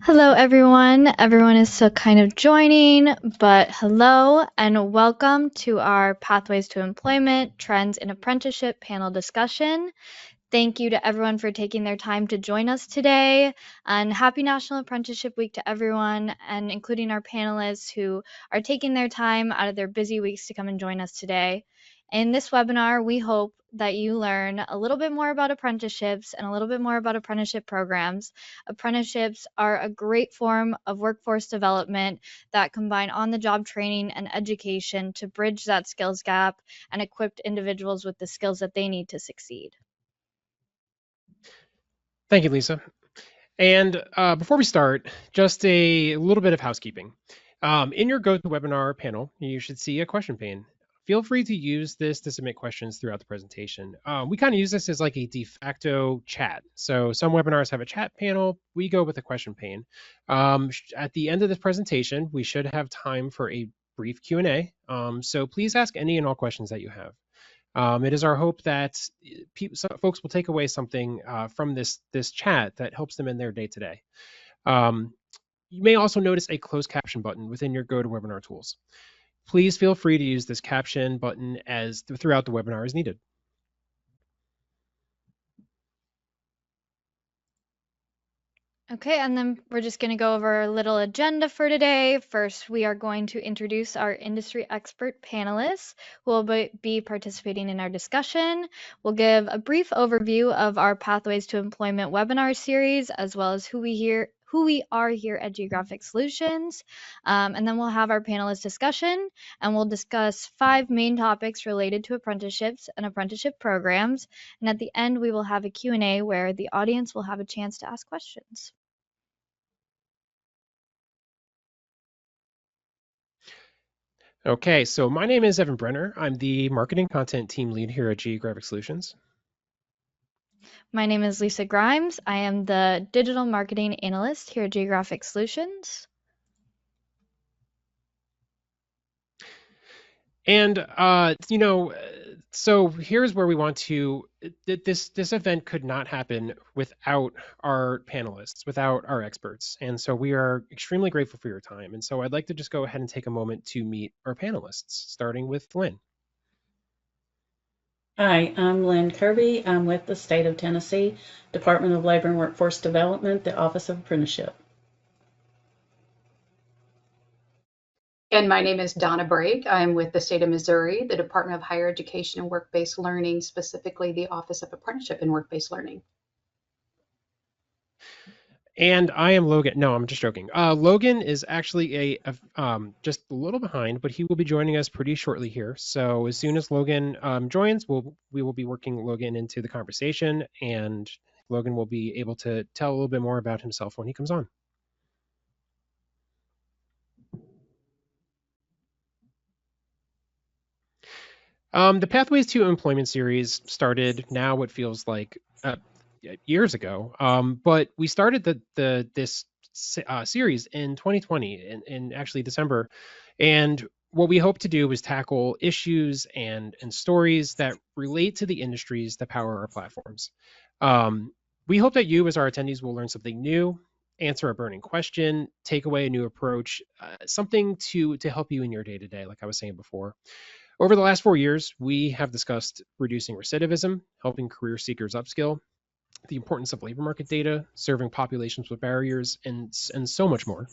Hello, everyone. Everyone is still kind of joining, but hello and welcome to our Pathways to Employment Trends in Apprenticeship panel discussion. Thank you to everyone for taking their time to join us today, and happy National Apprenticeship Week to everyone, and including our panelists who are taking their time out of their busy weeks to come and join us today. In this webinar, we hope that you learn a little bit more about apprenticeships and a little bit more about apprenticeship programs. Apprenticeships are a great form of workforce development that combine on-the-job training and education to bridge that skills gap and equip individuals with the skills that they need to succeed. Thank you, Lisa. And before we start, just a little bit of housekeeping. In your GoToWebinar panel, you should see a question pane. Feel free to use this to submit questions throughout the presentation. We kind of use this as like a de facto chat. So some webinars have a chat panel. We go with a question pane. At the end of this presentation, we should have time for a brief Q&A. So please ask any and all questions that you have. It is our hope that folks will take away something from this chat that helps them in their day to day. You may also notice a closed caption button within your GoToWebinar tools. Please feel free to use this caption button throughout the webinar as needed. Okay, and then we're just going to go over a little agenda for today. First, we are going to introduce our industry expert panelists who will be participating in our discussion. We'll give a brief overview of our Pathways to Employment webinar series, as well as who we are here at Geographic Solutions. And then we'll have our panelist discussion, and we'll discuss 5 main topics related to apprenticeships and apprenticeship programs. And at the end, we will have a Q&A where the audience will have a chance to ask questions. Okay, so my name is Evan Brenner. I'm the marketing content team lead here at Geographic Solutions. My name is Lisa Grimes. I am the digital marketing analyst here at Geographic Solutions. And so here's where we want to. This event could not happen without our panelists, without our experts, and so we are extremely grateful for your time. And so I'd like to just go ahead and take a moment to meet our panelists, starting with Lynn. Hi, I'm Lynn Kirby. I'm with the State of Tennessee Department of Labor and Workforce Development, the Office of Apprenticeship. And my name is Donna Brake. I'm with the State of Missouri, the Department of Higher Education and Work-Based Learning, specifically the Office of Apprenticeship and Work-Based Learning. And I am Logan. No, I'm just joking. Logan is actually just a little behind, but he will be joining us pretty shortly here. So as soon as Logan joins, we will be working Logan into the conversation, and Logan will be able to tell a little bit more about himself when he comes on. The Pathways to Employment series started now what feels like years ago, but we started this series in 2020 in actually December, and what we hope to do is tackle issues and stories that relate to the industries that power our platforms. We hope that you as our attendees will learn something new, answer a burning question, take away a new approach, something to help you in your day-to-day, like I was saying before. Over the last 4 years, we have discussed reducing recidivism, helping career seekers upskill, the importance of labor market data, serving populations with barriers, and so much more.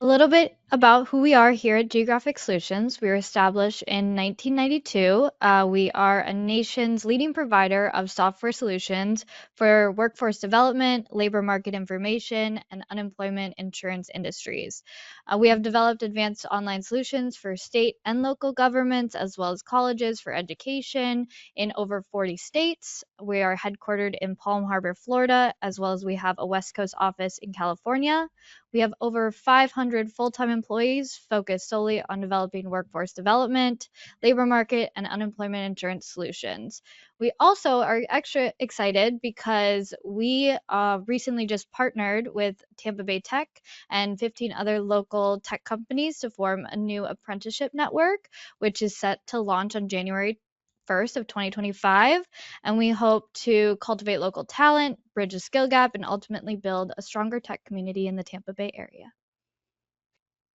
A little bit about who we are here at Geographic Solutions. We were established in 1992. We are a nation's leading provider of software solutions for workforce development, labor market information, and unemployment insurance industries. We have developed advanced online solutions for state and local governments, as well as colleges for education in over 40 states. We are headquartered in Palm Harbor, Florida, as well as we have a West Coast office in California. We have over 500 full-time employees focused solely on developing workforce development, labor market, and unemployment insurance solutions. We also are extra excited because we recently just partnered with Tampa Bay Tech and 15 other local tech companies to form a new apprenticeship network, which is set to launch on January 1st of 2025. And we hope to cultivate local talent, bridge a skill gap, and ultimately build a stronger tech community in the Tampa Bay area.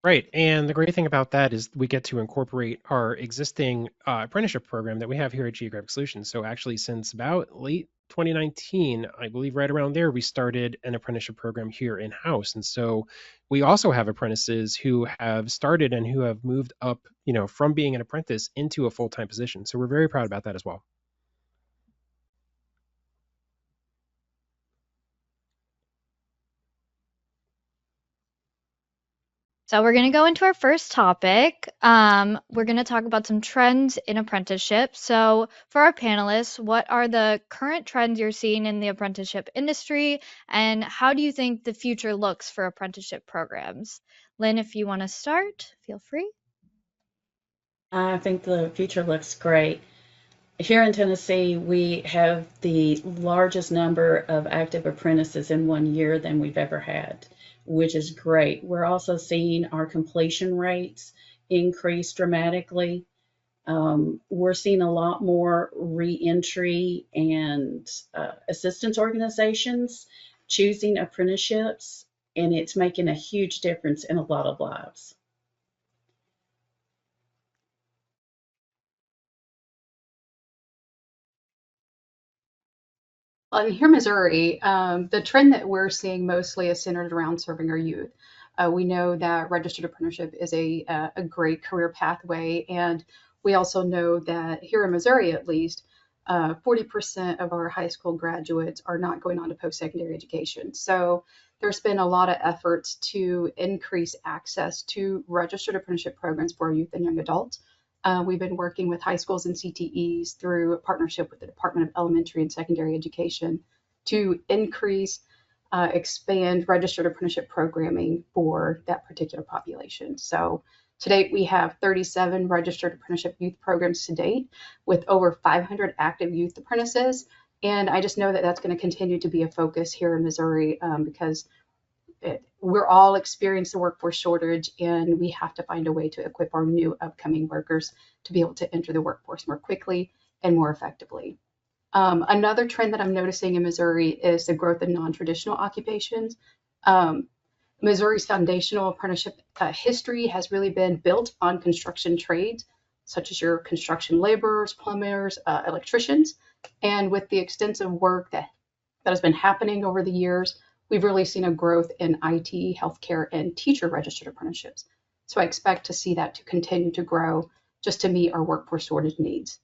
Right. And the great thing about that is we get to incorporate our existing apprenticeship program that we have here at Geographic Solutions. So actually, since about late 2019, I believe right around there, we started an apprenticeship program here in-house. And so we also have apprentices who have started and who have moved up, from being an apprentice into a full-time position. So we're very proud about that as well. So we're going to go into our first topic. We're going to talk about some trends in apprenticeship. So for our panelists, what are the current trends you're seeing in the apprenticeship industry, and how do you think the future looks for apprenticeship programs? Lynn, if you want to start, feel free. I think the future looks great. Here in Tennessee, we have the largest number of active apprentices in 1 year than we've ever had, which is great. We're also seeing our completion rates increase dramatically. We're seeing a lot more reentry and assistance organizations choosing apprenticeships, and it's making a huge difference in a lot of lives. Well, here in Missouri, the trend that we're seeing mostly is centered around serving our youth. We know that registered apprenticeship is a great career pathway, and we also know that here in Missouri, at least, 40% of our high school graduates are not going on to post-secondary education. So there's been a lot of efforts to increase access to registered apprenticeship programs for our youth and young adults. We've been working with high schools and CTEs through a partnership with the Department of Elementary and Secondary Education to increase, expand registered apprenticeship programming for that particular population. So to date, we have 37 registered apprenticeship youth programs to date with over 500 active youth apprentices. And I just know that that's going to continue to be a focus here in Missouri because we're all experiencing the workforce shortage, and we have to find a way to equip our new upcoming workers to be able to enter the workforce more quickly and more effectively. Another trend that I'm noticing in Missouri is the growth of non-traditional occupations. Missouri's foundational apprenticeship history has really been built on construction trades, such as your construction laborers, plumbers, electricians. And with the extensive work that has been happening over the years, we've really seen a growth in IT, healthcare, and teacher registered apprenticeships. So I expect to see that to continue to grow just to meet our workforce shortage needs.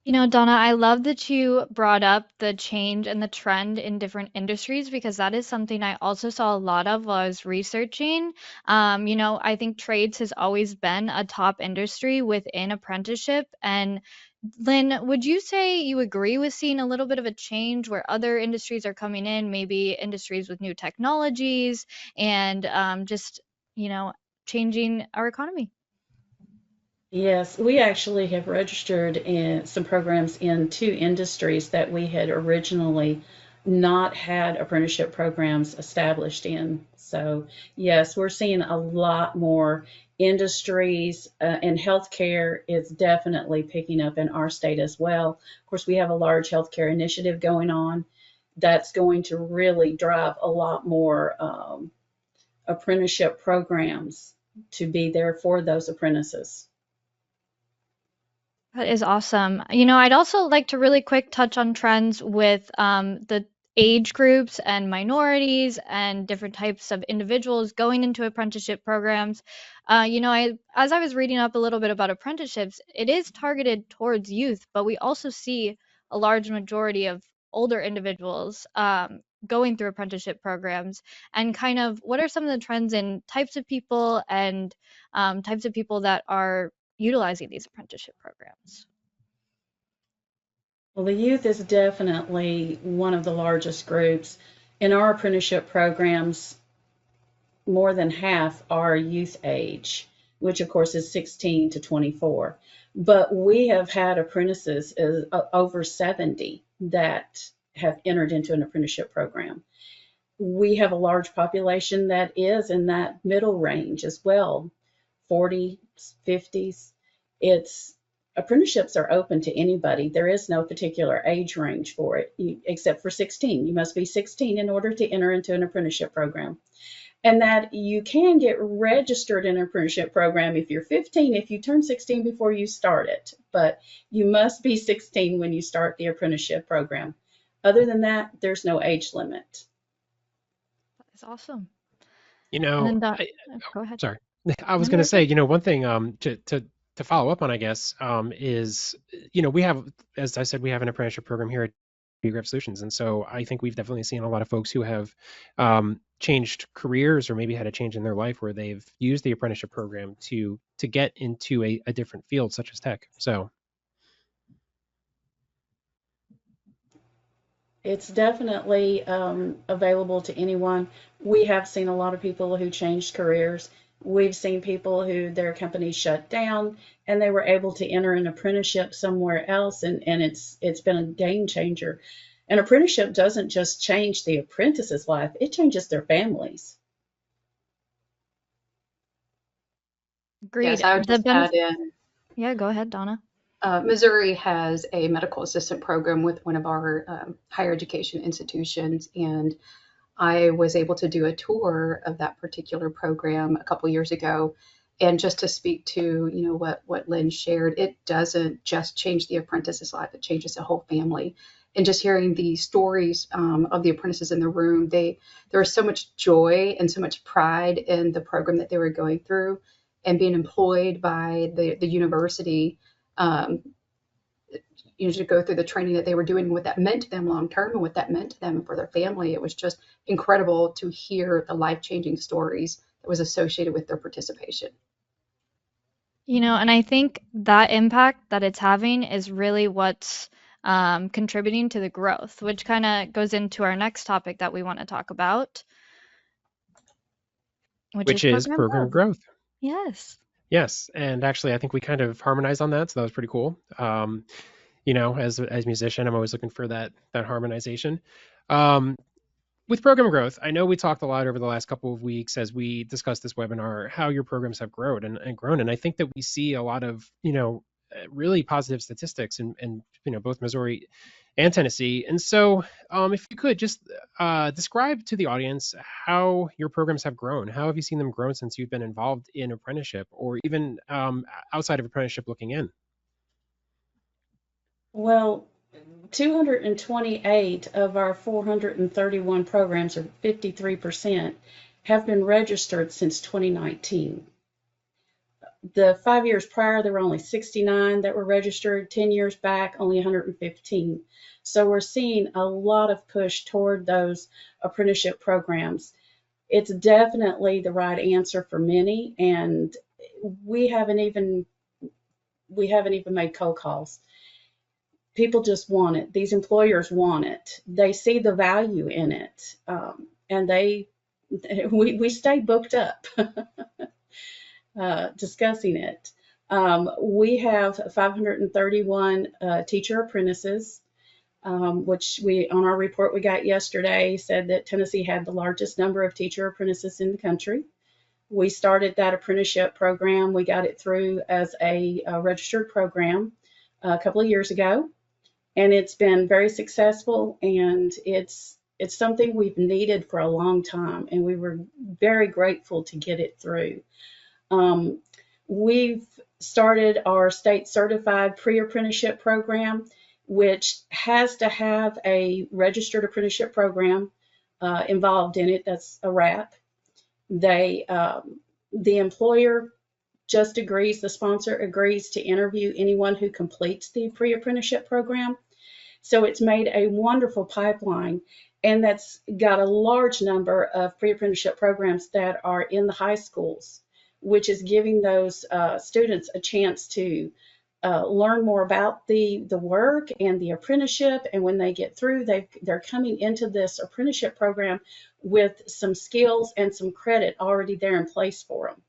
Donna, I love that you brought up the change and the trend in different industries because that is something I also saw a lot of while I was researching. I think trades has always been a top industry within apprenticeship. And Lynn, would you say you agree with seeing a little bit of a change where other industries are coming in, maybe industries with new technologies and just, you know, changing our economy? Yes, we actually have registered in some programs in two industries that we had originally not had apprenticeship programs established in. So, yes, we're seeing a lot more industries, and healthcare is definitely picking up in our state as well. Of course, we have a large healthcare initiative going on that's going to really drive a lot more apprenticeship programs to be there for those apprentices. That is awesome. I'd also like to really quick touch on trends with the age groups and minorities and different types of individuals going into apprenticeship programs. As I was reading up a little bit about apprenticeships, it is targeted towards youth, but we also see a large majority of older individuals going through apprenticeship programs. And kind of what are some of the trends in types of people and types of people that are utilizing these apprenticeship programs? Well, the youth is definitely one of the largest groups. In our apprenticeship programs, more than half are youth age. which of course is 16 to 24. But we have had apprentices over 70 that have entered into an apprenticeship program. We have a large population that is in that middle range as well, 40s, 50s. It's Apprenticeships are open to anybody. There is no particular age range for it, except for 16. You must be 16 in order to enter into an apprenticeship program. And that you can get registered in an apprenticeship program if you're 15, if you turn 16 before you start it. But you must be 16 when you start the apprenticeship program. Other than that, there's no age limit. That's awesome. You And know, then go ahead. sorry, I was No, going to you're say, good. one thing to follow up on, I guess, is, we have, as I said, we have an apprenticeship program here at Geograph Solutions, and so I think we've definitely seen a lot of folks who have changed careers or maybe had a change in their life where they've used the apprenticeship program to get into a different field such as tech. So It's definitely available to anyone. We have seen a lot of people who changed careers. We've seen people who their companies shut down and they were able to enter an apprenticeship somewhere else, and it's been a game changer. An apprenticeship doesn't just change the apprentice's life, it changes their families. Agreed. Yes, I would The just add benefit. in, Yeah, go ahead, Donna. Missouri has a medical assistant program with one of our higher education institutions, and I was able to do a tour of that particular program a couple years ago. And just to speak to, what Lynn shared, it doesn't just change the apprentice's life, it changes the whole family. And just hearing the stories of the apprentices in the room, there was so much joy and so much pride in the program that they were going through and being employed by the university, um, to go through the training that they were doing, what that meant to them long term and what that meant to them and for their family. It was just incredible to hear the life changing stories that was associated with their participation. And I think that impact that it's having is really what's contributing to the growth, which kind of goes into our next topic that we want to talk about, which is which is program program growth. growth. Yes. Yes, and actually, I think we kind of harmonized on that, so that was pretty cool. As a musician, I'm always looking for that harmonization. Um, with program growth, I know we talked a lot over the last couple of weeks as we discussed this webinar, how your programs have grown and grown. And I think that we see a lot of, really positive statistics in both Missouri and Tennessee. And so if you could just describe to the audience how your programs have grown. How have you seen them grow since you've been involved in apprenticeship or even outside of apprenticeship looking in? Well, 228 of our 431 programs, or 53%, have been registered since 2019. The 5 years prior, there were only 69 that were registered. 10 years back, only 115. So we're seeing a lot of push toward those apprenticeship programs. It's definitely the right answer for many, and we haven't even made cold calls. People just want it. These employers want it. They see the value in it, and we stay booked up discussing it. We have 531 teacher apprentices, which we on our report we got yesterday said that Tennessee had the largest number of teacher apprentices in the country. We started that apprenticeship program. We got it through as a registered program a couple of years ago, and it's been very successful, and it's something we've needed for a long time, and we were very grateful to get it through. Um, we've started our state certified pre-apprenticeship program, which has to have a registered apprenticeship program involved in it. That's a wrap. The employer just agrees, the sponsor agrees to interview anyone who completes the pre-apprenticeship program. So it's made a wonderful pipeline, and that's got a large number of pre-apprenticeship programs that are in the high schools, which is giving those students a chance to learn more about the work and the apprenticeship. And when they get through, they're coming into this apprenticeship program with some skills and some credit already there in place for them.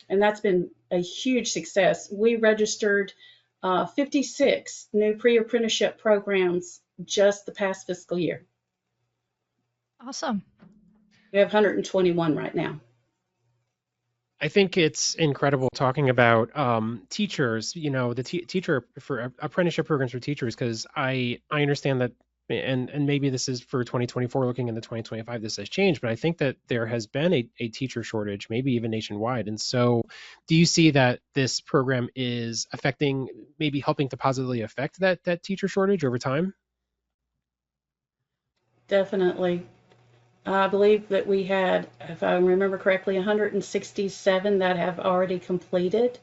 And that's been a huge success. We registered 56 new pre-apprenticeship programs just the past fiscal year. Awesome. We have 121 right now. I think it's incredible talking about teachers, the teacher for apprenticeship programs for teachers, because I understand that, and maybe this is for 2024, looking into 2025, this has changed, but I think that there has been a teacher shortage, maybe even nationwide. And so, do you see that this program is affecting, maybe helping to positively affect that teacher shortage over time? Definitely. I believe that we had, if I remember correctly, 167 that have already completed.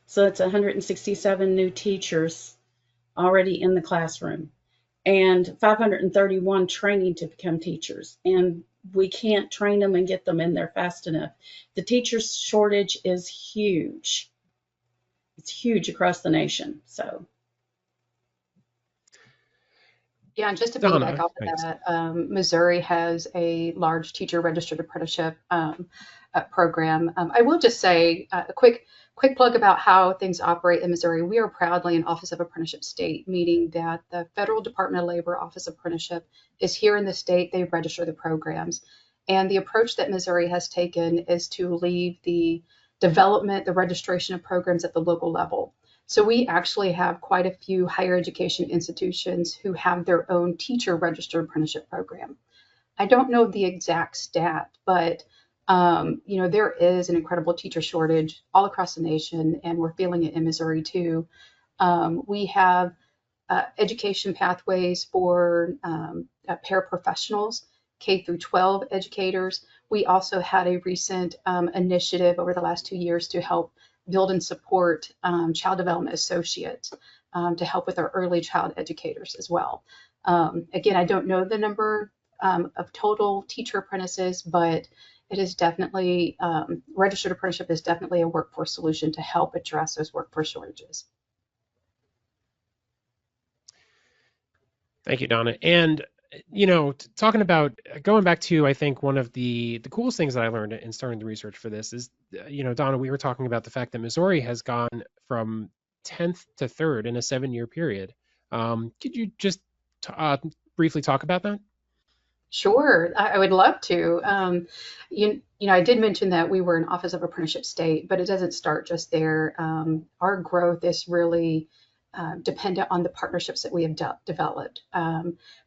So it's 167 new teachers already in the classroom and 531 training to become teachers. And we can't train them and get them in there fast enough. The teacher shortage is huge. It's huge across the nation. So Yeah, and just to piggyback Donna, off of thanks. that, Missouri has a large teacher registered apprenticeship program. I will just say a quick plug about how things operate in Missouri. We are proudly an Office of Apprenticeship state, meaning that the Federal Department of Labor Office of Apprenticeship is here in the state. They register the programs. And the approach that Missouri has taken is to leave the development, the registration of programs at the local level. So we actually have quite a few higher education institutions who have their own teacher registered apprenticeship program. I don't know the exact stat, but there is an incredible teacher shortage all across the nation, and we're feeling it in Missouri too. We have education pathways for paraprofessionals, K through 12 educators. We also had a recent initiative over the last 2 years to help build and support child development associates to help with our early child educators as well. Again, I don't know the number of total teacher apprentices, but it is definitely registered apprenticeship is definitely a workforce solution to help address those workforce shortages. Thank you, Donna. And talking about going back to, I think one of the coolest things that I learned in starting the research for this is, Donna, we were talking about the fact that Missouri has gone from 10th to 3rd in a 7-year period. Could you just briefly talk about that? Sure, I would love to. I did mention that we were an Office of Apprenticeship state, but it doesn't start just there. Our growth is really dependent on the partnerships that we have developed.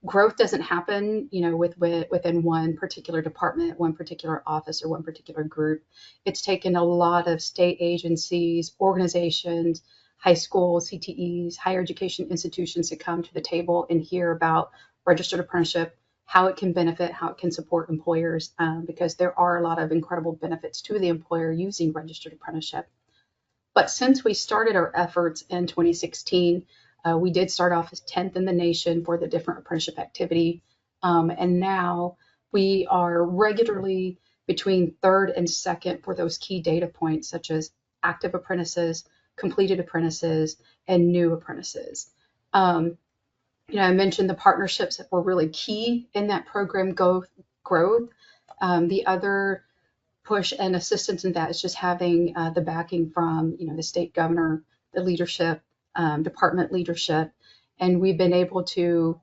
Growth doesn't happen, within one particular department, one particular office, or one particular group. It's taken a lot of state agencies, organizations, high schools, CTEs, higher education institutions to come to the table and hear about registered apprenticeship, how it can benefit, how it can support employers, because there are a lot of incredible benefits to the employer using registered apprenticeship. But since we started our efforts in 2016, we did start off as 10th in the nation for the different apprenticeship activity. And now we are regularly between 3rd and 2nd for those key data points, such as active apprentices, completed apprentices, and new apprentices. I mentioned the partnerships that were really key in that program growth. The other push and assistance in that is just having the backing from, the state governor, the leadership, department leadership, and we've been able to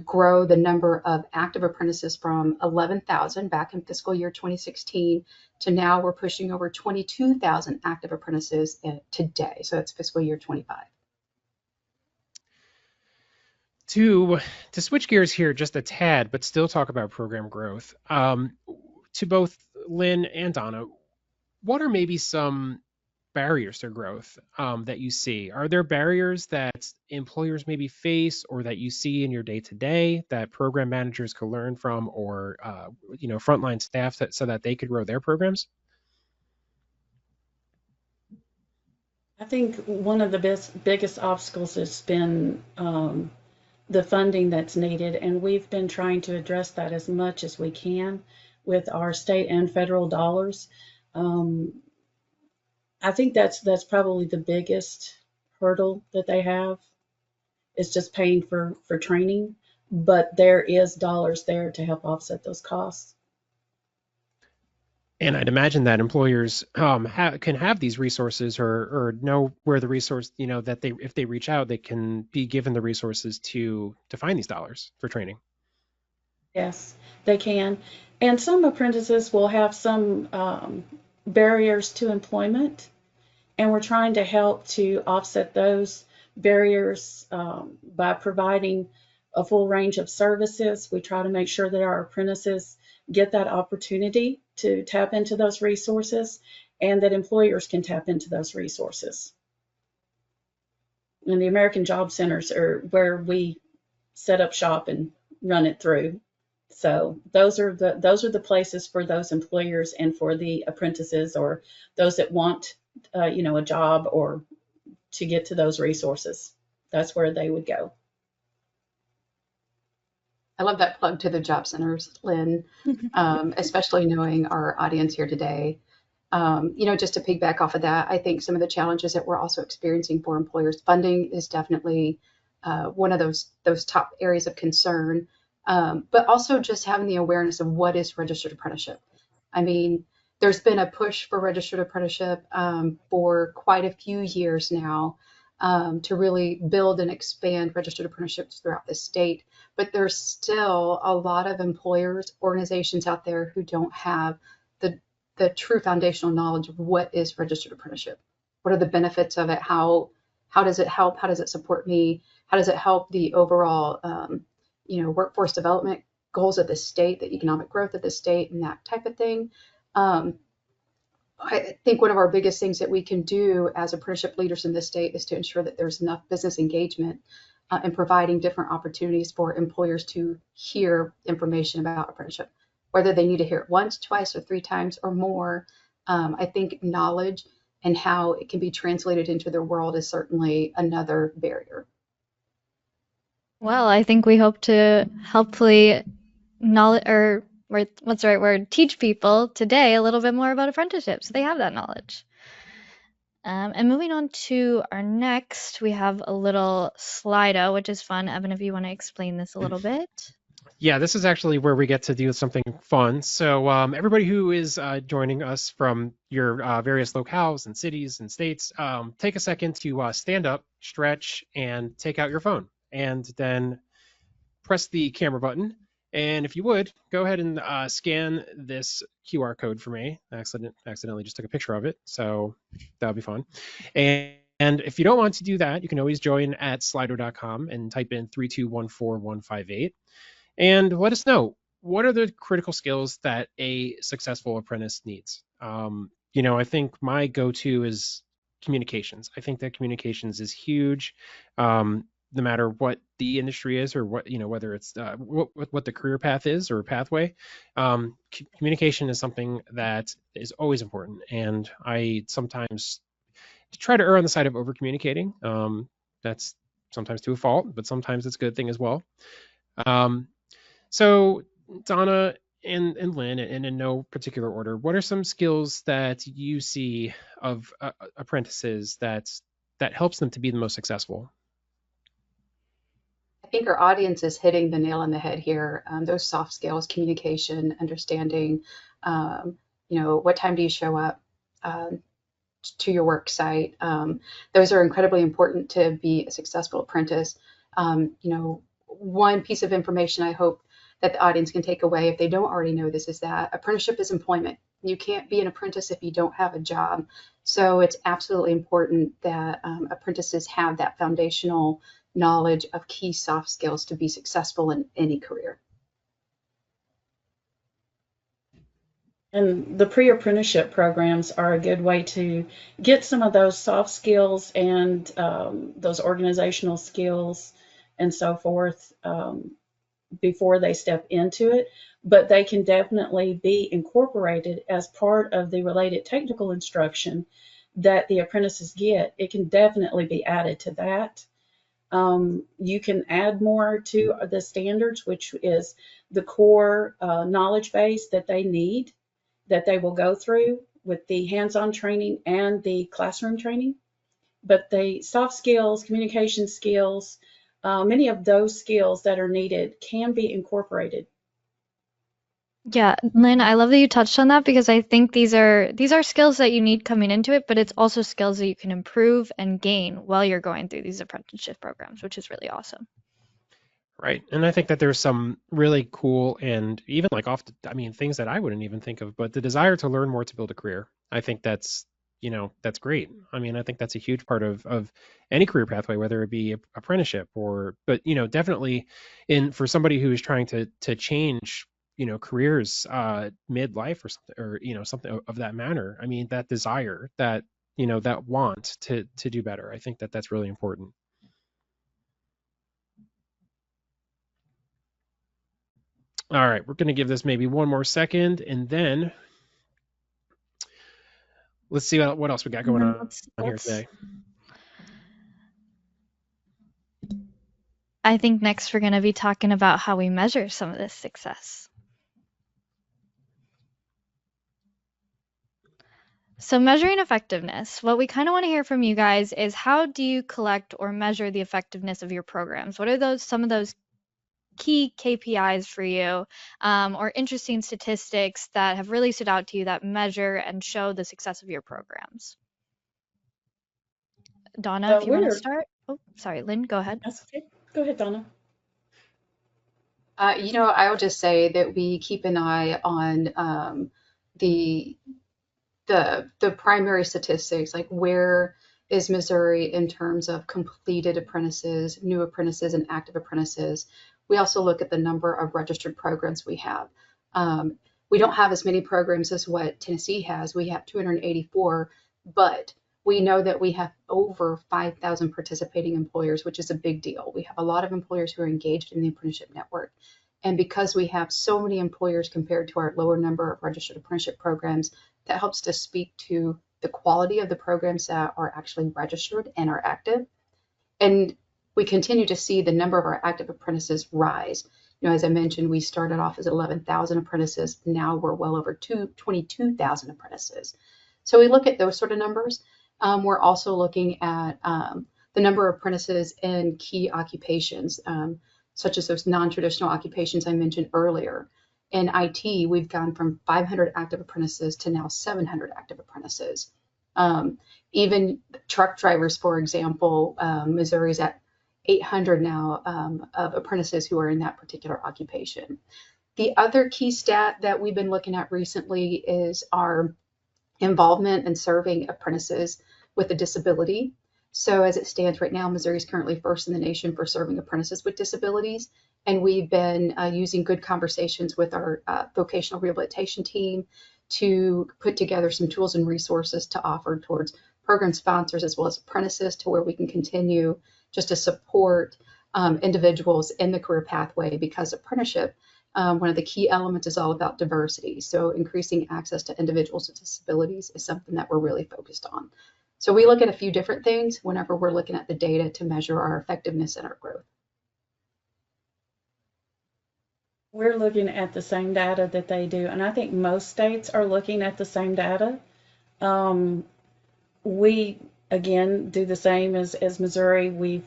grow the number of active apprentices from 11,000 back in fiscal year 2016 to now we're pushing over 22,000 active apprentices today. So it's fiscal year 25. To switch gears here just a tad, but still talk about program growth. To both Lynn and Donna, what are maybe some barriers to growth that you see? Are there barriers that employers maybe face or that you see in your day to day that program managers could learn from, or frontline staff so that they could grow their programs? I think one of the biggest obstacles has been the funding that's needed, and we've been trying to address that as much as we can with our state and federal dollars. Um, I think that's probably the biggest hurdle that they have is just paying for training, but there is dollars there to help offset those costs. And I'd imagine that employers can have these resources or know where the resource, that if they reach out, they can be given the resources to find these dollars for training. Yes, they can. And some apprentices will have some barriers to employment, and we're trying to help to offset those barriers by providing a full range of services. We try to make sure that our apprentices get that opportunity to tap into those resources and that employers can tap into those resources. And the American Job Centers are where we set up shop and run it through. So those are the places for those employers and for the apprentices or those that want a job or to get to those resources. That's where they would go. I love that plug to the job centers, Lynn, especially knowing our audience here today. Just to piggyback off of that, I think some of the challenges that we're also experiencing for employers, funding is definitely one of those top areas of concern, but also just having the awareness of what is registered apprenticeship. I mean, there's been a push for registered apprenticeship for quite a few years now to really build and expand registered apprenticeships throughout the state. But there's still a lot of employers, organizations out there who don't have the true foundational knowledge of what is registered apprenticeship. What are the benefits of it? How does it help? How does it support me? How does it help the overall workforce development goals of the state, the economic growth of the state, and that type of thing? I think one of our biggest things that we can do as apprenticeship leaders in this state is to ensure that there's enough business engagement and providing different opportunities for employers to hear information about apprenticeship, whether they need to hear it once, twice, or 3 times or more. I think knowledge and how it can be translated into their world is certainly another barrier. Well, I think we hope to hopefully what's the right word? Teach people today a little bit more about apprenticeships so they have that knowledge. And moving on to our next, we have a little Slido, which is fun. Evan, if you want to explain this a little bit. Yeah, this is actually where we get to do something fun. So everybody who is joining us from your various locales and cities and states, take a second to stand up, stretch, and take out your phone. And then press the camera button. And if you would, go ahead and scan this QR code for me. I accidentally just took a picture of it, so that'll be fun. And if you don't want to do that, you can always join at slido.com and type in 3214158. And let us know, what are the critical skills that a successful apprentice needs? I think my go-to is communications. I think that communications is huge. No matter what the industry is or what, whether it's what the career path is or pathway, communication is something that is always important. And I sometimes try to err on the side of over communicating. That's sometimes to a fault, but sometimes it's a good thing as well. So Donna and Lynn, and in no particular order, what are some skills that you see of apprentices that helps them to be the most successful? I think our audience is hitting the nail on the head here. Those soft skills, communication, understanding, what time do you show up to your work site? Those are incredibly important to be a successful apprentice. One piece of information I hope that the audience can take away, if they don't already know this, is that apprenticeship is employment. You can't be an apprentice if you don't have a job. So it's absolutely important that apprentices have that foundational knowledge of key soft skills to be successful in any career. And the pre-apprenticeship programs are a good way to get some of those soft skills and those organizational skills and so forth before they step into it. But they can definitely be incorporated as part of the related technical instruction that the apprentices get. It can definitely be added to that. You can add more to the standards, which is the core knowledge base that they need, that they will go through with the hands-on training and the classroom training. But the soft skills, communication skills, many of those skills that are needed can be incorporated. Yeah, Lynn, I love that you touched on that because I think these are skills that you need coming into it, but it's also skills that you can improve and gain while you're going through these apprenticeship programs, which is really awesome. Right. And I think that there's some really cool and even like I mean, things that I wouldn't even think of, but the desire to learn more to build a career. I think that's great. I mean, I think that's a huge part of any career pathway, whether it be apprenticeship but definitely for somebody who is trying to change, careers midlife or something, or something of that manner. I mean, that desire, that want to do better. I think that that's really important. All right, we're going to give this maybe one more second, and then let's see what else we got And going then on let's here let's today. I think next we're going to be talking about how we measure some of this success. So measuring effectiveness, what we kind of want to hear from you guys is how do you collect or measure the effectiveness of your programs? What are some of those key KPIs for you, or interesting statistics that have really stood out to you that measure and show the success of your programs? Donna, if you want to We're start. Oh, sorry, Lynn, go ahead. That's okay. Go ahead, Donna. I will just say that we keep an eye on the the primary statistics, like where is Missouri in terms of completed apprentices, new apprentices, and active apprentices. We also look at the number of registered programs we have. We don't have as many programs as what Tennessee has. We have 284, but we know that we have over 5,000 participating employers, which is a big deal. We have a lot of employers who are engaged in the apprenticeship network. And because we have so many employers compared to our lower number of registered apprenticeship programs, that helps to speak to the quality of the programs that are actually registered and are active. And we continue to see the number of our active apprentices rise. As I mentioned, we started off as 11,000 apprentices. Now we're well over 22,000 apprentices. So we look at those sort of numbers. We're also looking at the number of apprentices in key occupations, such as those non-traditional occupations I mentioned earlier. In IT, we've gone from 500 active apprentices to now 700 active apprentices. Even truck drivers, for example, Missouri's at 800 now of apprentices who are in that particular occupation. The other key stat that we've been looking at recently is our involvement in serving apprentices with a disability. So as it stands right now, Missouri is currently first in the nation for serving apprentices with disabilities. And we've been using good conversations with our vocational rehabilitation team to put together some tools and resources to offer towards program sponsors as well as apprentices, to where we can continue just to support individuals in the career pathway, because apprenticeship, one of the key elements is all about diversity. So increasing access to individuals with disabilities is something that we're really focused on. So we look at a few different things whenever we're looking at the data to measure our effectiveness and our growth. We're looking at the same data that they do, and I think most states are looking at the same data. Um, we, again, do the same as Missouri. We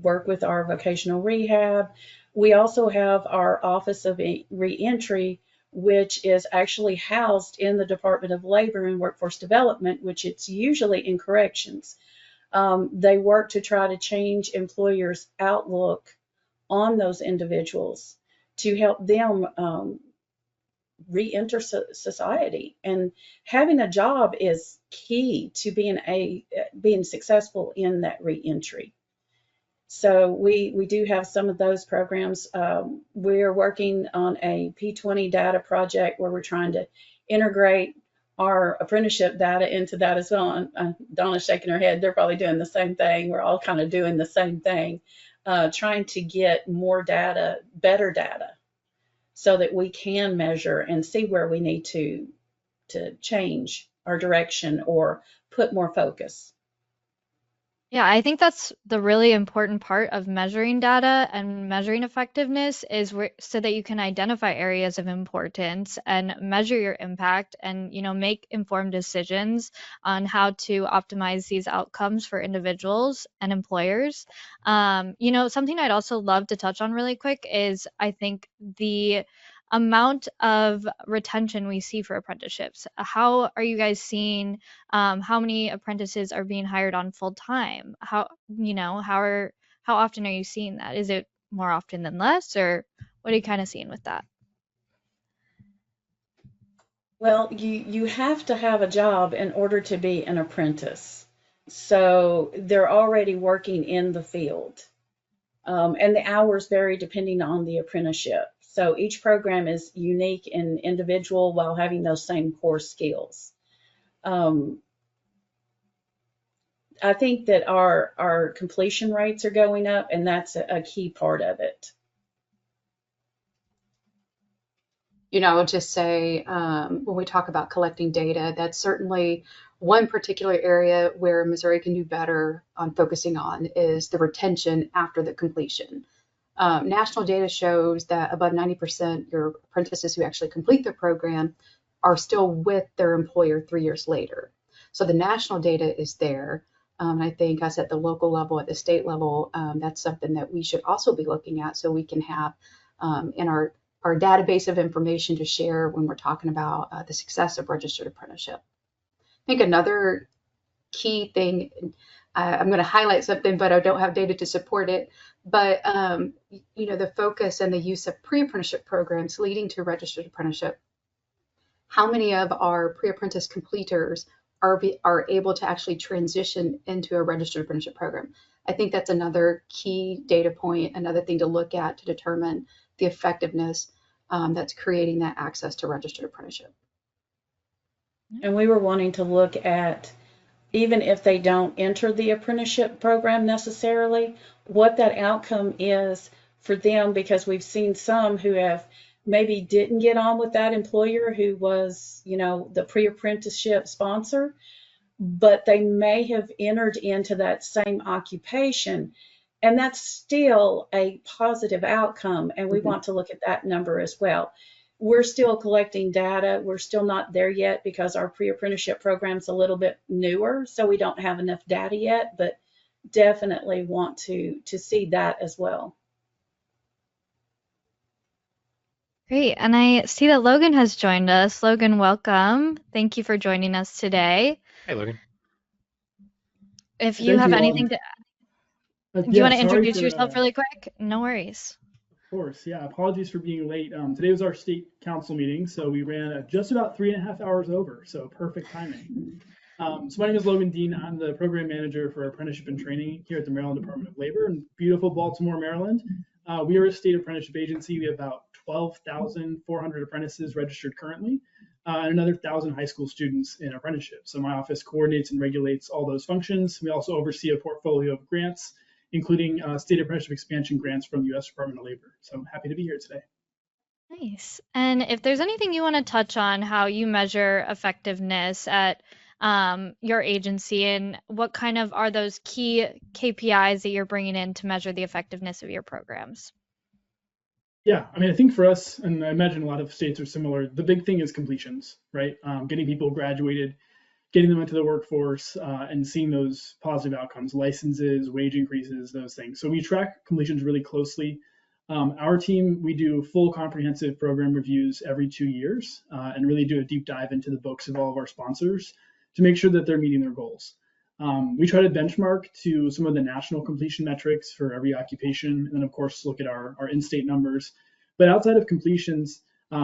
work with our vocational rehab. We also have our Office of Reentry, which is actually housed in the Department of Labor and Workforce Development, which it's usually in corrections. They work to try to change employers' outlook on those individuals to help them re-enter society. And having a job is key to being successful in that re-entry. So we do have some of those programs. We're working on a P20 data project where we're trying to integrate our apprenticeship data into that as well. And Donna's shaking her head. They're probably doing the same thing. We're all kind of doing the same thing, trying to get more data, better data, so that we can measure and see where we need to change our direction or put more focus. Yeah, I think that's the really important part of measuring data and measuring effectiveness is so that you can identify areas of importance and measure your impact and, make informed decisions on how to optimize these outcomes for individuals and employers. Something I'd also love to touch on really quick is I think the amount of retention we see for apprenticeships. How are you guys seeing how many apprentices are being hired on full time? How often are you seeing that? Is it more often than less, or what are you kind of seeing with that? Well, you have to have a job in order to be an apprentice. So they're already working in the field. And the hours vary depending on the apprenticeship. So each program is unique and individual while having those same core skills. Um, I think that our completion rates are going up, and that's a key part of it. I'll just say when we talk about collecting data, that's certainly one particular area where Missouri can do better on focusing on is the retention after the completion. National data shows that above 90% of your apprentices who actually complete the program are still with their employer 3 years later. So the national data is there. I think us at the local level, at the state level, that's something that we should also be looking at so we can have in our database of information to share when we're talking about the success of registered apprenticeship. I think another key thing, I'm going to highlight something, but I don't have data to support it. But the focus and the use of pre-apprenticeship programs leading to registered apprenticeship. How many of our pre-apprentice completers are able to actually transition into a registered apprenticeship program? I think that's another key data point, another thing to look at to determine the effectiveness that's creating that access to registered apprenticeship. And we were wanting to look at, even if they don't enter the apprenticeship program necessarily, what that outcome is for them, because we've seen some who have maybe didn't get on with that employer who was, the pre-apprenticeship sponsor, but they may have entered into that same occupation. And that's still a positive outcome. And we want to look at that number as well. We're still collecting data. We're still not there yet because our pre-apprenticeship program's a little bit newer, so we don't have enough data yet, but definitely want to see that as well. Great. And I see that Logan has joined us. Logan, welcome. Thank you for joining us today. Hey, Logan. If you have anything to do you want to sorry introduce yourself really quick? No worries. Of course, yeah. Apologies for being late. Today was our state council meeting, so we ran just about 3.5 hours over, so perfect timing. So my name is Logan Dean. I'm the program manager for apprenticeship and training here at the Maryland Department of Labor in beautiful Baltimore, Maryland. We are a state apprenticeship agency. We have about 12,400 apprentices registered currently, and another 1,000 high school students in apprenticeship. So my office coordinates and regulates all those functions. We also oversee a portfolio of grants, including state apprenticeship expansion grants from the U.S. Department of Labor. So I'm happy to be here today. Nice. And if there's anything you want to touch on how you measure effectiveness at your agency and what kind of are those key KPIs that you're bringing in to measure the effectiveness of your programs? Yeah, I mean, I think for us, and I imagine a lot of states are similar, the big thing is completions, right? Getting people graduated, getting them into the workforce, and seeing those positive outcomes, licenses, wage increases, those things. So we track completions really closely. Our team, we do full comprehensive program reviews every 2 years and really do a deep dive into the books of all of our sponsors to make sure that they're meeting their goals. We try to benchmark to some of the national completion metrics for every occupation, and then of course look at our in-state numbers. But outside of completions,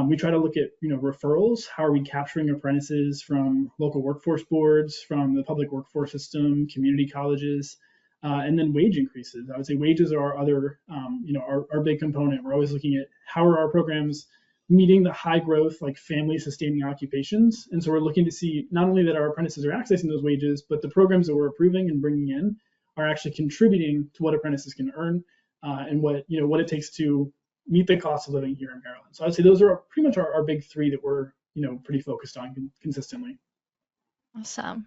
we try to look at referrals. How are we capturing apprentices from local workforce boards, from the public workforce system, community colleges, and then wage increases. I would say wages are our other, our big component. We're always looking at how are our programs meeting the high growth, like family sustaining occupations. And so we're looking to see not only that our apprentices are accessing those wages, but the programs that we're approving and bringing in are actually contributing to what apprentices can earn and what it takes to meet the cost of living here in Maryland. So I'd say those are pretty much our big three that we're pretty focused on consistently. Awesome.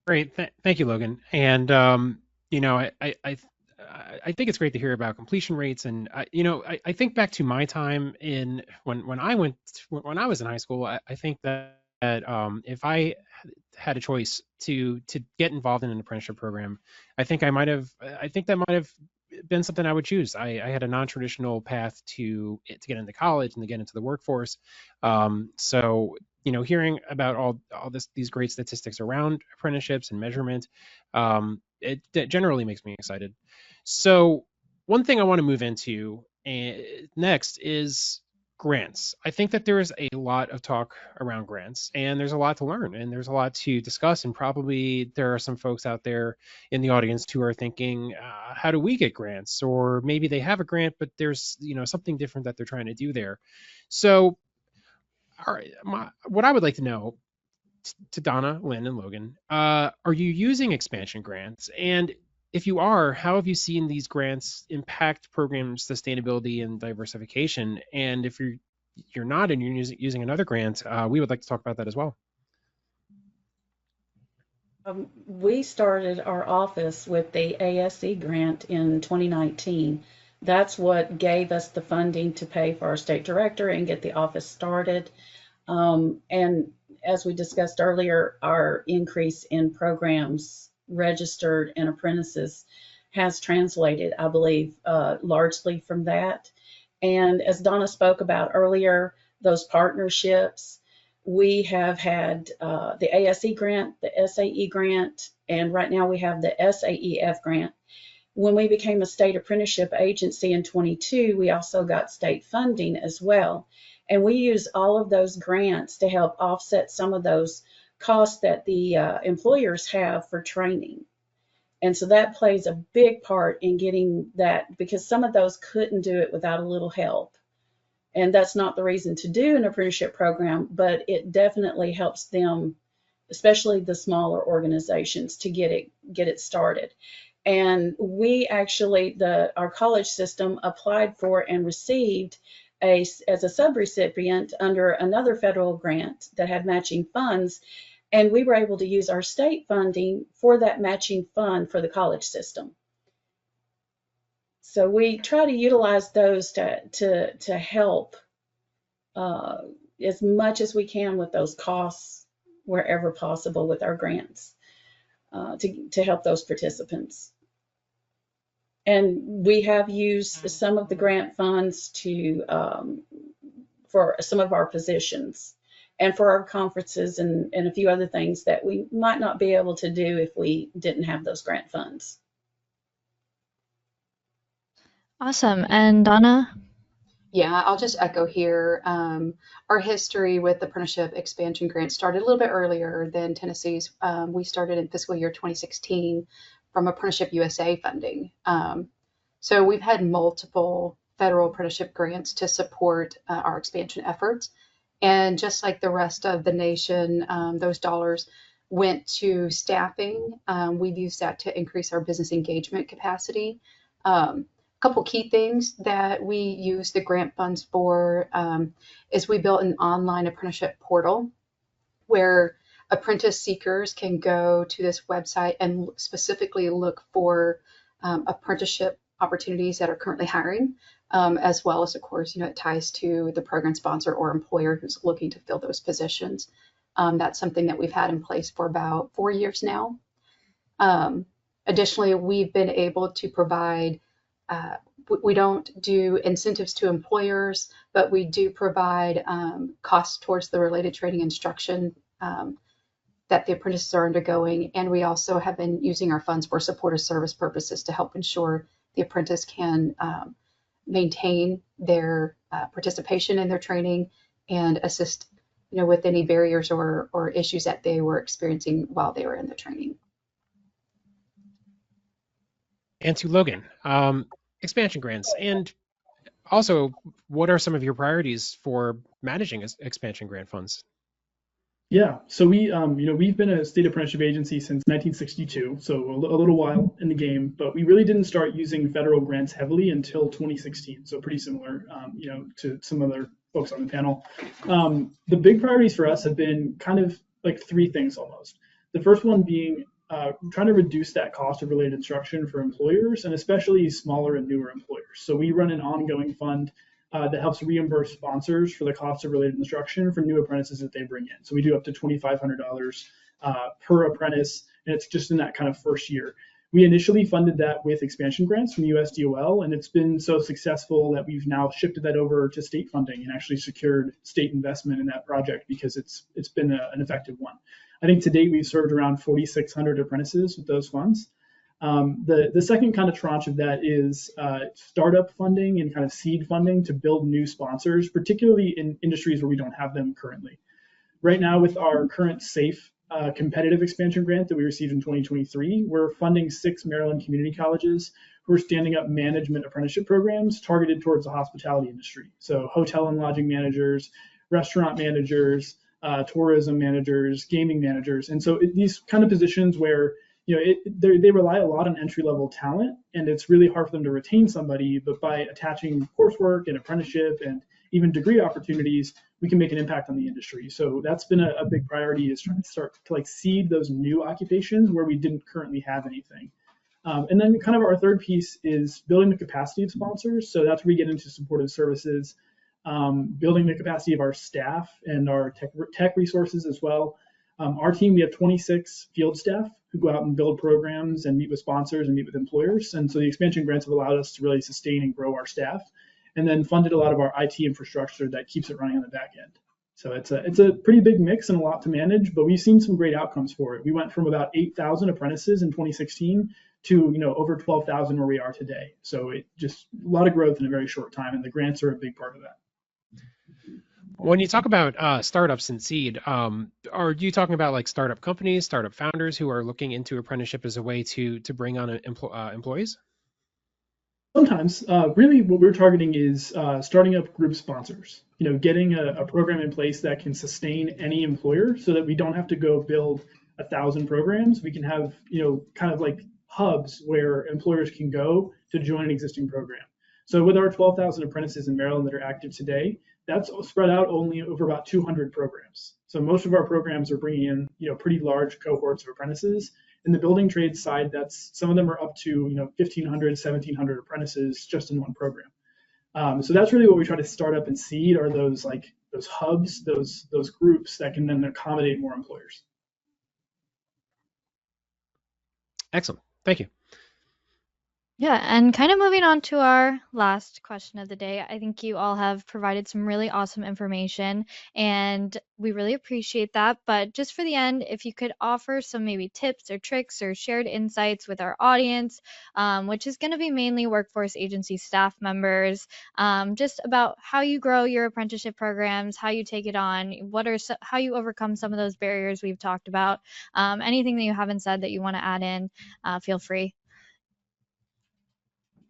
Great. Thank you, Logan. And I think it's great to hear about completion rates. And I think back to my time in when I was in high school. I think that if I had a choice to get involved in an apprenticeship program, I think that might have been something I would choose. I had a non-traditional path to get into college and to get into the workforce. So hearing about all these great statistics around apprenticeships and measurement, it generally makes me excited. So one thing I want to move into next is grants. I think that there is a lot of talk around grants, and there's a lot to learn, and there's a lot to discuss, and probably there are some folks out there in the audience who are thinking, how do we get grants? Or maybe they have a grant, but there's something different that they're trying to do there. So, all right, what I would like to know to Donna, Lynn, and Logan, are you using expansion grants? And if you are, how have you seen these grants impact program sustainability and diversification? And if you're not and you're using another grant, we would like to talk about that as well. We started our office with the ASE grant in 2019. That's what gave us the funding to pay for our state director and get the office started. And as we discussed earlier, our increase in programs registered and apprentices has translated, I believe, largely from that. And as Donna spoke about earlier, those partnerships, we have had the ASE grant, the SAE grant, and right now we have the SAEF grant. When we became a state apprenticeship agency in 22, we also got state funding as well. And we use all of those grants to help offset some of those costs that the employers have for training. And so that plays a big part in getting that, because some of those couldn't do it without a little help. And that's not the reason to do an apprenticeship program, but it definitely helps them, especially the smaller organizations, to get it started. And we actually, our college system applied for and received as a subrecipient under another federal grant that had matching funds. And we were able to use our state funding for that matching fund for the college system. So we try to utilize those to help as much as we can with those costs wherever possible with our grants to help those participants. And we have used some of the grant funds for some of our positions and for our conferences and a few other things that we might not be able to do if we didn't have those grant funds. Awesome. And Donna? Yeah, I'll just echo here. Our history with apprenticeship expansion grants started a little bit earlier than Tennessee's. We started in fiscal year 2016 from Apprenticeship USA funding. So we've had multiple federal apprenticeship grants to support our expansion efforts. And just like the rest of the nation, those dollars went to staffing. We've used that to increase our business engagement capacity. Couple key things that we use the grant funds for is we built an online apprenticeship portal where apprentice seekers can go to this website and specifically look for apprenticeship opportunities that are currently hiring, as well as, of course, it ties to the program sponsor or employer who's looking to fill those positions. That's something that we've had in place for about 4 years now. Additionally, we've been able to provide we don't do incentives to employers, but we do provide costs towards the related training instruction that the apprentices are undergoing. And we also have been using our funds for supportive service purposes to help ensure the apprentice can maintain their participation in their training and assist with any barriers or issues that they were experiencing while they were in the training. And to Logan, expansion grants, and also, what are some of your priorities for managing expansion grant funds? Yeah, so we've been a state apprenticeship agency since 1962, so a little while in the game, but we really didn't start using federal grants heavily until 2016. So pretty similar, to some other folks on the panel. The big priorities for us have been kind of like three things almost. The first one being trying to reduce that cost of related instruction for employers, and especially smaller and newer employers. So we run an ongoing fund that helps reimburse sponsors for the cost of related instruction for new apprentices that they bring in. So we do up to $2,500 per apprentice, and it's just in that kind of first year. We initially funded that with expansion grants from USDOL, and it's been so successful that we've now shifted that over to state funding and actually secured state investment in that project because it's been an effective one. I think to date we've served around 4,600 apprentices with those funds. The second kind of tranche of that is startup funding and kind of seed funding to build new sponsors, particularly in industries where we don't have them currently. Right now, with our current SAFE competitive expansion grant that we received in 2023, we're funding 6 Maryland community colleges who are standing up management apprenticeship programs targeted towards the hospitality industry. So hotel and lodging managers, restaurant managers, tourism managers, gaming managers. And so these kind of positions where they rely a lot on entry-level talent, and it's really hard for them to retain somebody, but by attaching coursework and apprenticeship and even degree opportunities, we can make an impact on the industry. So that's been a big priority, is trying to start to like seed those new occupations where we didn't currently have anything. And then kind of our third piece is building the capacity of sponsors. So that's where we get into supportive services, building the capacity of our staff and our tech resources as well. Our team, we have 26 field staff who go out and build programs and meet with sponsors and meet with employers. And so the expansion grants have allowed us to really sustain and grow our staff, and then funded a lot of our IT infrastructure that keeps it running on the back end. So it's a pretty big mix and a lot to manage, but we've seen some great outcomes for it. We went from about 8,000 apprentices in 2016 to over 12,000 where we are today. So it just a lot of growth in a very short time, and the grants are a big part of that. When you talk about startups and seed, are you talking about like startup companies, startup founders who are looking into apprenticeship as a way to bring on employees? Sometimes, really what we're targeting is starting up group sponsors, getting a program in place that can sustain any employer so that we don't have to go build 1,000 programs. We can have, kind of like hubs where employers can go to join an existing program. So with our 12,000 apprentices in Maryland that are active today, that's spread out only over about 200 programs. So most of our programs are bringing in, pretty large cohorts of apprentices. In the building trades side, that's some of them are up to 1,500, 1,700 apprentices just in one program. So that's really what we try to start up and seed are those hubs, those groups that can then accommodate more employers. Excellent, thank you. Yeah, and kind of moving on to our last question of the day, I think you all have provided some really awesome information, and we really appreciate that. But just for the end, if you could offer some maybe tips or tricks or shared insights with our audience, which is going to be mainly workforce agency staff members, just about how you grow your apprenticeship programs, how you take it on, how you overcome some of those barriers we've talked about. Anything that you haven't said that you want to add in, feel free.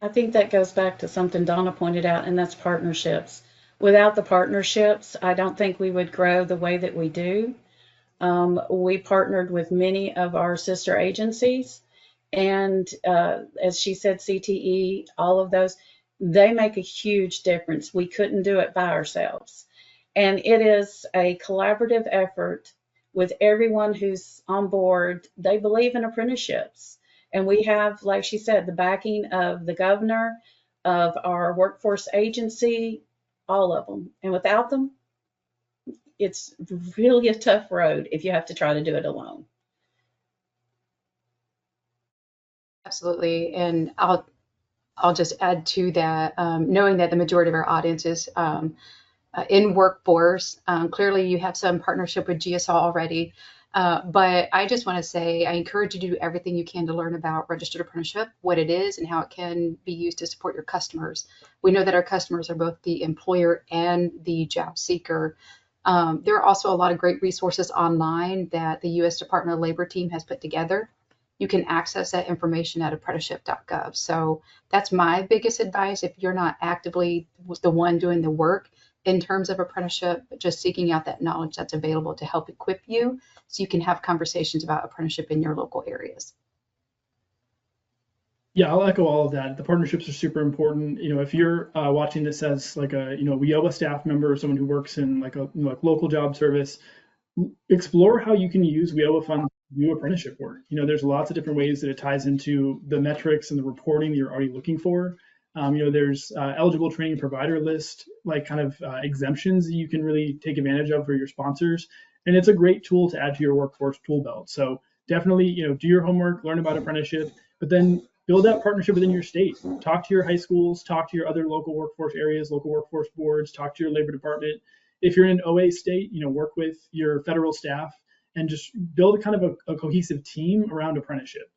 I think that goes back to something Donna pointed out, and that's partnerships. Without the partnerships, I don't think we would grow the way that we do. We partnered with many of our sister agencies, and as she said, CTE, all of those, they make a huge difference. We couldn't do it by ourselves. And it is a collaborative effort with everyone who's on board. They believe in apprenticeships. And we have, like she said, the backing of the governor, of our workforce agency, all of them. And without them, it's really a tough road if you have to try to do it alone. Absolutely. And I'll just add to that, knowing that the majority of our audience is in workforce. Clearly, you have some partnership with GSL already. But I just want to say I encourage you to do everything you can to learn about registered apprenticeship, what it is, and how it can be used to support your customers. We know that our customers are both the employer and the job seeker. There are also a lot of great resources online that the U.S. Department of Labor team has put together. You can access that information at apprenticeship.gov. So that's my biggest advice. If you're not actively the one doing the work in terms of apprenticeship, just seeking out that knowledge that's available to help equip you so you can have conversations about apprenticeship in your local areas. Yeah, I'll echo all of that. The partnerships are super important. If you're watching this as like a, WIOA staff member or someone who works in like a local job service, explore how you can use WIOA funds to do apprenticeship work. There's lots of different ways that it ties into the metrics and the reporting that you're already looking for. There's eligible training provider list, like kind of exemptions that you can really take advantage of for your sponsors. And it's a great tool to add to your workforce tool belt. So definitely, do your homework, learn about apprenticeship. But then build that partnership within your state. Talk to your high schools, talk to your other local workforce areas, local workforce boards, talk to your labor department. If you're in an OA state, work with your federal staff and just build a kind of a cohesive team around apprenticeship.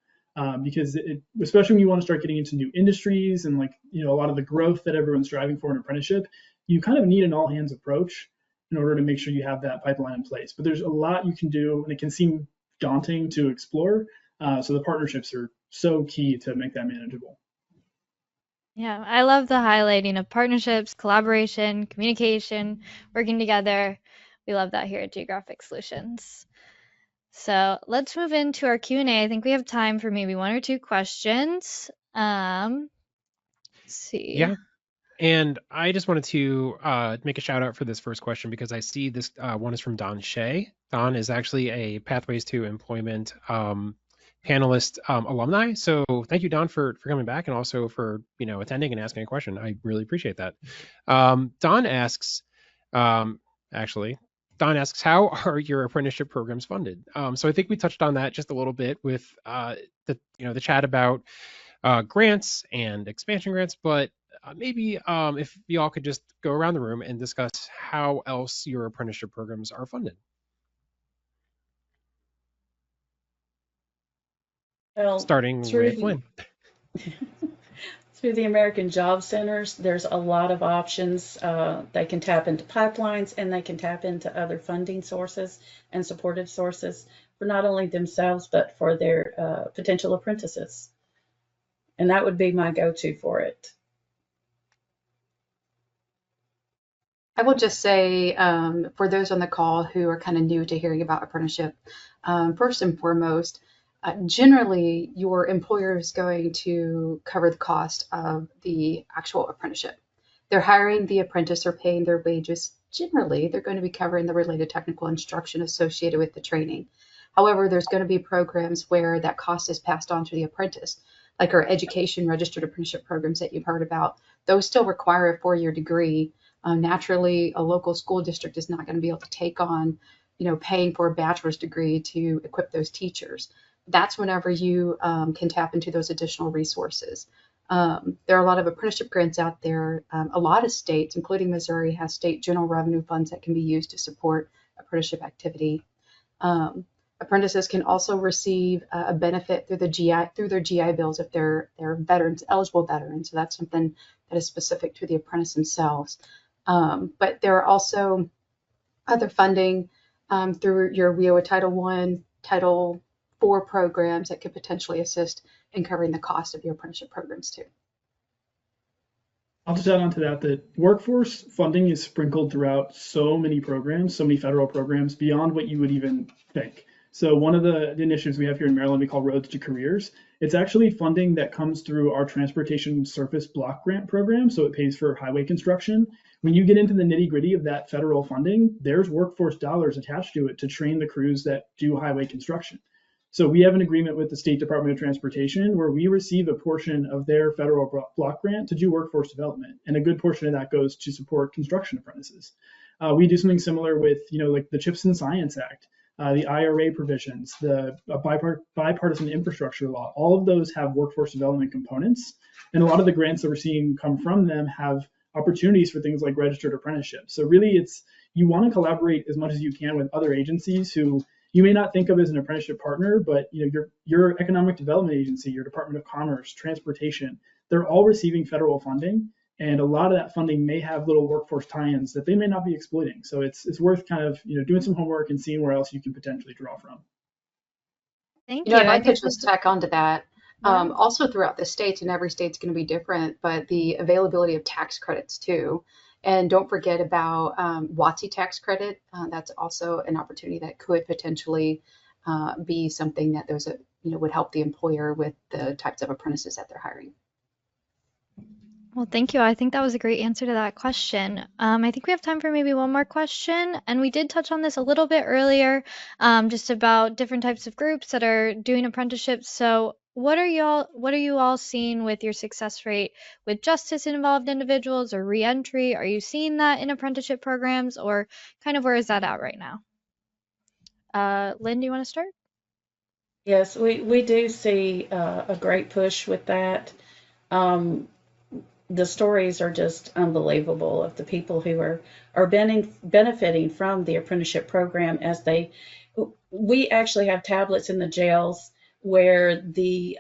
Because especially when you want to start getting into new industries and a lot of the growth that everyone's striving for in apprenticeship, you kind of need an all hands approach in order to make sure you have that pipeline in place. But there's a lot you can do, and it can seem daunting to explore. So the partnerships are so key to make that manageable. Yeah, I love the highlighting of partnerships, collaboration, communication, working together. We love that here at Geographic Solutions. So let's move into our Q&A. I think we have time for maybe one or two questions. Let's see. Yeah. And I just wanted to make a shout out for this first question because I see this one is from Don Shea. Don is actually a Pathways to Employment panelist alumni. So thank you, Don, for coming back and also for attending and asking a question. I really appreciate that. Don asks, how are your apprenticeship programs funded? So I think we touched on that just a little bit with the chat about grants and expansion grants, but maybe if y'all could just go around the room and discuss how else your apprenticeship programs are funded. Well, Starting with Lynn. Through the American Job Centers, there's a lot of options. They can tap into pipelines and they can tap into other funding sources and supportive sources for not only themselves, but for their potential apprentices. And that would be my go-to for it. I will just say, for those on the call who are kind of new to hearing about apprenticeship, first and foremost, generally your employer is going to cover the cost of the actual apprenticeship. They're hiring the apprentice or paying their wages. Generally, they're going to be covering the related technical instruction associated with the training. However, there's going to be programs where that cost is passed on to the apprentice, like our education registered apprenticeship programs that you've heard about. Those still require a 4-year degree. Naturally, a local school district is not going to be able to take on, paying for a bachelor's degree to equip those teachers. That's whenever you can tap into those additional resources. There are a lot of apprenticeship grants out there. A lot of states, including Missouri, has state general revenue funds that can be used to support apprenticeship activity. Apprentices can also receive a benefit through their GI bills if they're veterans, eligible veterans. So that's something that is specific to the apprentice themselves. But there are also other funding through your WIOA Title I, Title IV programs that could potentially assist in covering the cost of your apprenticeship programs too. I'll just add on to that workforce funding is sprinkled throughout so many programs, so many federal programs beyond what you would even think. So one of the initiatives we have here in Maryland, we call Roads to Careers. It's actually funding that comes through our Transportation Surface Block Grant program. So it pays for highway construction. When you get into the nitty gritty of that federal funding, there's workforce dollars attached to it to train the crews that do highway construction. So we have an agreement with the State Department of Transportation where we receive a portion of their federal block grant to do workforce development. And a good portion of that goes to support construction apprentices. We do something similar with, like the CHIPS and Science Act, the IRA provisions, the bipartisan infrastructure law. All of those have workforce development components. And a lot of the grants that we're seeing come from them have opportunities for things like registered apprenticeships. So really you want to collaborate as much as you can with other agencies who you may not think of as an apprenticeship partner, but your economic development agency, your Department of Commerce, transportation, they're all receiving federal funding. And a lot of that funding may have little workforce tie-ins that they may not be exploiting. So it's worth kind of doing some homework and seeing where else you can potentially draw from. Thank you. I'd like to just tack onto that. Also throughout the states, and every state's going to be different, but the availability of tax credits too. And don't forget about WOTC tax credit. That's also an opportunity that could potentially be something that would help the employer with the types of apprentices that they're hiring. Well, thank you. I think that was a great answer to that question. I think we have time for maybe one more question. And we did touch on this a little bit earlier, just about different types of groups that are doing apprenticeships. So what are you all seeing with your success rate with justice involved individuals or reentry? Are you seeing that in apprenticeship programs, or kind of where is that at right now? Lynn, do you want to start? Yes, we do see a great push with that. Um, the stories are just unbelievable of the people who are benefiting from the apprenticeship program as we actually have tablets in the jails where the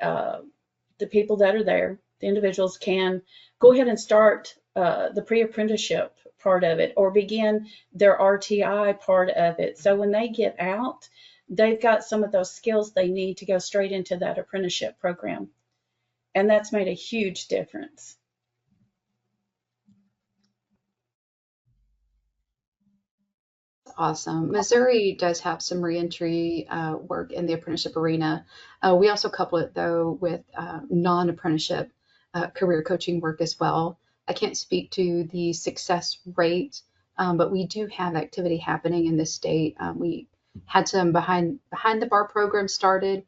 people that are there, the individuals can go ahead and start the pre-apprenticeship part of it or begin their RTI part of it. So when they get out, they've got some of those skills they need to go straight into that apprenticeship program. And that's made a huge difference. Awesome. Missouri does have some reentry work in the apprenticeship arena. We also couple it, though, with non-apprenticeship career coaching work as well. I can't speak to the success rate, but we do have activity happening in this state. We had some behind the bar programs started.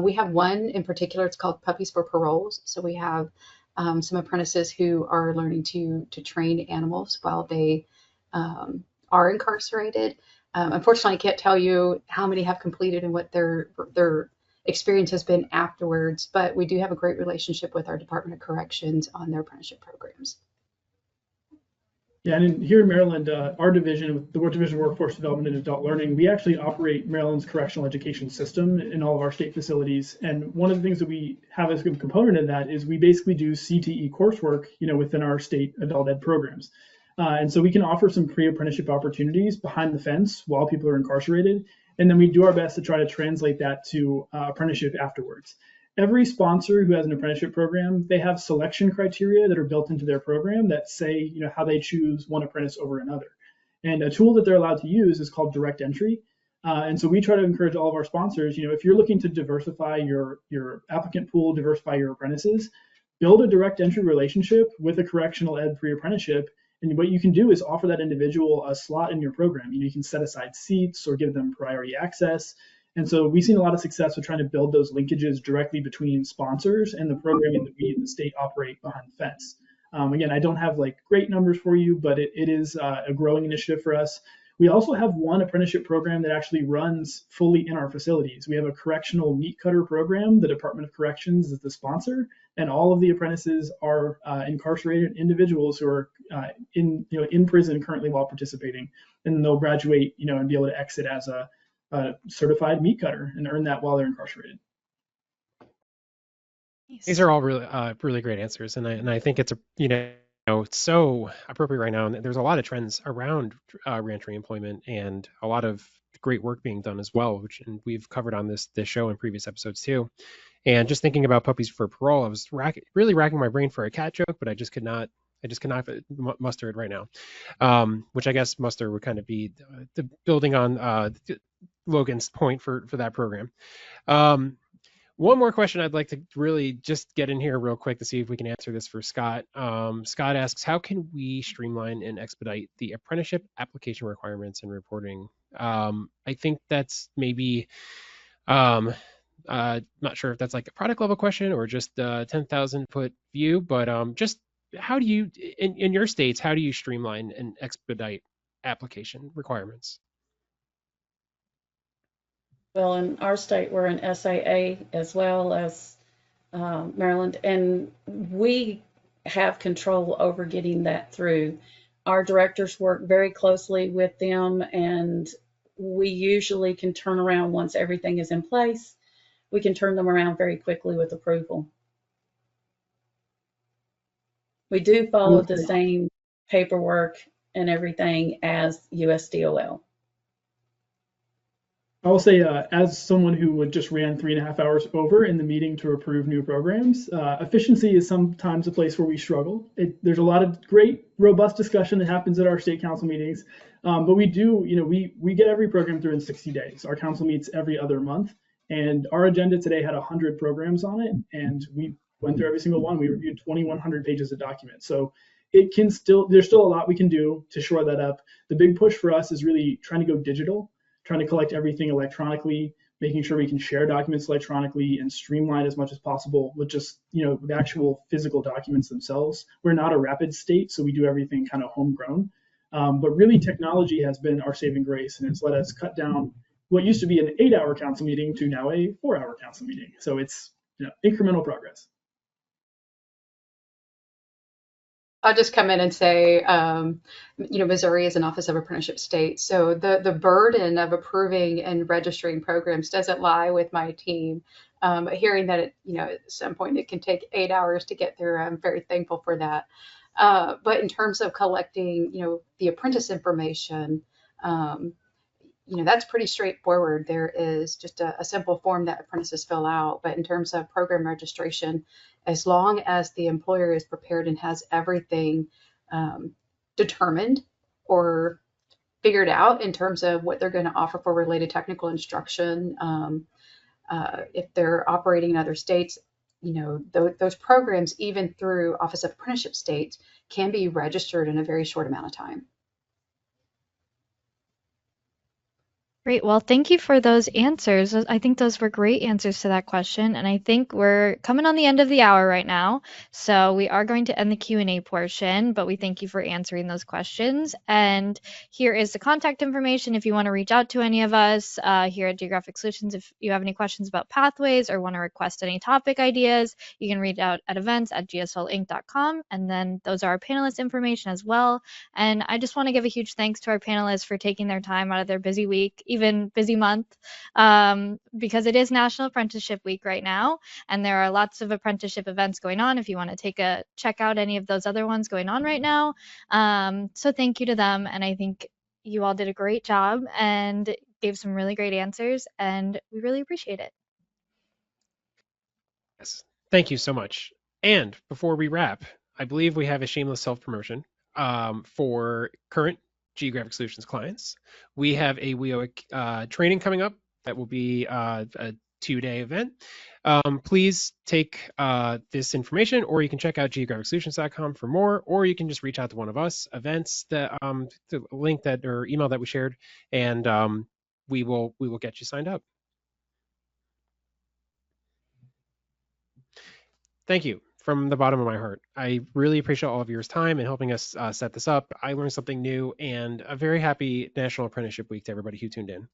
We have one in particular. It's called Puppies for Paroles. So we have some apprentices who are learning to train animals while they are incarcerated. Unfortunately, I can't tell you how many have completed and what their experience has been afterwards, but we do have a great relationship with our Department of Corrections on their apprenticeship programs. Yeah, and here in Maryland, our division, the Division of Workforce Development and Adult Learning, we actually operate Maryland's correctional education system in all of our state facilities. And one of the things that we have as a component of that is we basically do CTE coursework, within our state adult ed programs. And so we can offer some pre-apprenticeship opportunities behind the fence while people are incarcerated. And then we do our best to try to translate that to apprenticeship afterwards. Every sponsor who has an apprenticeship program, they have selection criteria that are built into their program that say, how they choose one apprentice over another. And a tool that they're allowed to use is called direct entry. And so we try to encourage all of our sponsors, if you're looking to diversify your applicant pool, diversify your apprentices, build a direct entry relationship with a correctional ed pre-apprenticeship. And what you can do is offer that individual a slot in your program. You can set aside seats or give them priority access. And so we've seen a lot of success with trying to build those linkages directly between sponsors and the programming that we in the state operate behind the fence. Again, I don't have great numbers for you, but it is a growing initiative for us. We also have one apprenticeship program that actually runs fully in our facilities. We have a correctional meat cutter program. The Department of Corrections is the sponsor, and all of the apprentices are incarcerated individuals who are in prison currently while participating, and they'll graduate, and be able to exit as a certified meat cutter and earn that while they're incarcerated. These are all really great answers, and I think it's it's so appropriate right now. And there's a lot of trends around reentry employment and a lot of great work being done as well, which and we've covered on this show in previous episodes too. And just thinking about puppies for parole, I was really racking my brain for a cat joke, but I just could not muster it right now. Which I guess muster would kind of be the building on Logan's point for that program. One more question I'd like to really just get in here real quick to see if we can answer this for Scott. Scott asks, how can we streamline and expedite the apprenticeship application requirements and reporting? I think that's maybe, not sure if that's like a product level question or just a 10,000 foot view, but just how do you, in your states, how do you streamline and expedite application requirements? Well, in our state, we're an SAA as well as Maryland, and we have control over getting that through. Our directors work very closely with them, and we usually can turn around once everything is in place. We can turn them around very quickly with approval. We do follow the same paperwork and everything as USDOL. I will say, as someone who just ran 3.5 hours over in the meeting to approve new programs, efficiency is sometimes a place where we struggle. There's a lot of great, robust discussion that happens at our state council meetings, but we do, we get every program through in 60 days. Our council meets every other month, and our agenda today had 100 programs on it, and we went through every single one. We reviewed 2,100 pages of documents. So there's still a lot we can do to shore that up. The big push for us is really trying to go digital, trying to collect everything electronically, making sure we can share documents electronically and streamline as much as possible with just, the actual physical documents themselves. We're not a rapid state, so we do everything kind of homegrown. But really technology has been our saving grace, and it's let us cut down what used to be an 8-hour council meeting to now a 4-hour council meeting. So it's incremental progress. I'll just come in and say, Missouri is an Office of Apprenticeship state, so the burden of approving and registering programs doesn't lie with my team. But hearing that at some point it can take 8 hours to get through, I'm very thankful for that. But in terms of collecting, the apprentice information, that's pretty straightforward. There is just a simple form that apprentices fill out. But in terms of program registration, as long as the employer is prepared and has everything determined or figured out in terms of what they're going to offer for related technical instruction, if they're operating in other states, those programs, even through Office of Apprenticeship states, can be registered in a very short amount of time. Great. Well, thank you for those answers. I think those were great answers to that question, and I think we're coming on the end of the hour right now. So we are going to end the Q&A portion, but we thank you for answering those questions. And here is the contact information if you want to reach out to any of us here at Geographic Solutions. If you have any questions about pathways or want to request any topic ideas, you can reach out at events@gslinc.com, and then those are our panelist information as well. And I just want to give a huge thanks to our panelists for taking their time out of their busy week, even busy month, because it is National Apprenticeship Week right now, and there are lots of apprenticeship events going on if you want to check out any of those other ones going on right now. So thank you to them, and I think you all did a great job and gave some really great answers, and we really appreciate it. Yes, thank you so much. And before we wrap, I believe we have a shameless self-promotion for current Geographic Solutions clients. We have a WEOIC training coming up that will be a 2-day event. Please take this information, or you can check out geographicsolutions.com for more, or you can just reach out to one of us, events, the link that or email that we shared, and we will get you signed up. Thank you from the bottom of my heart. I really appreciate all of your time in helping us set this up. I learned something new, and a very happy National Apprenticeship Week to everybody who tuned in.